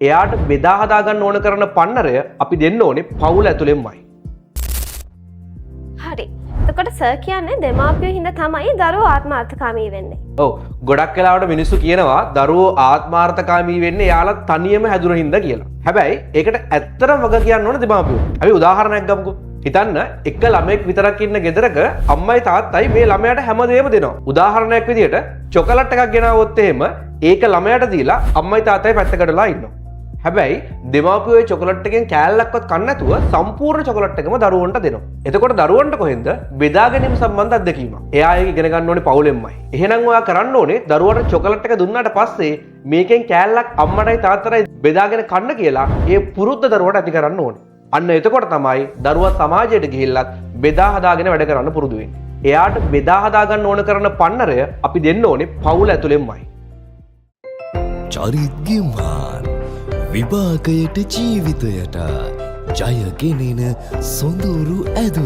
එයාට බෙදා හදා ගන්න ඕන කරන පන්නරය අපි දෙන්න ඕනේ පවුල ඇතුළෙන්මයි. හරි. එතකොට සර් කියන්නේ දෙමාපියෝ හින්දා තමයි දරුවෝ ආත්මාර්ථකාමී වෙන්නේ. ඔව් ගොඩක් වෙලාවට මිනිස්සු කියනවා දරුවෝ ආත්මාර්ථකාමී වෙන්නේ එයාලා තනියම හැදුන හින්දා කියලා. හැබැයි ඒකට ඇත්තටම වග කියන්න ඕන දෙමාපියෝ. අපි උදාහරණයක් ගමුකෝ. හිතන්න එක ළමෙක් විතරක් ඉන්න ගෙදරක අම්මයි තාත්තයි මේ ළමයාට හැමදේම දෙනවා. උදාහරණයක් විදියට චොකලට් එකක් ගෙනාවොත් එහෙම ඒක ළමයාට දීලා අම්මයි තාත්තයි පැත්තකටලා ඉන්නවා. හැබැයි දෙමාපියෝ චොකලට් එකෙන් කෑල්ලක්වත් කන්න නැතුව සම්පූර්ණ චොකලට් එකම දරුවන්ට දෙනවා. එතකොට දරුවන්ට කොහෙන්ද බෙදා ගැනීම සම්බන්ධ අත්දැකීමක්. එයා ඒක ඉගෙන ගන්න ඕනේ පවුලෙන්මයි. එහෙනම් ඔයා කරන්න ඕනේ දරුවට චොකලට් එක දුන්නාට පස්සේ මේකෙන් කෑල්ලක් අම්මටයි තාත්තටයි බෙදාගෙන කන්න කියලා ඒ පුරුද්ද දරුවට ඇති කරන්න ඕනේ. අන්න එතකොට තමයි දරුවා සමාජයට ගිහිල්ලත් බෙදා හදාගෙන වැඩ කරන්න පුරුදු වෙන්නේ. එයාට බෙදා හදා ගන්න ඕන කරන පන්නරය අපි දෙන්න ඕනේ පවුල ඇතුළෙන්මයි. චරිත්ගිමාන් විභාගයට ජීවිතයට ජයගෙනෙන සොඳුරු ඇද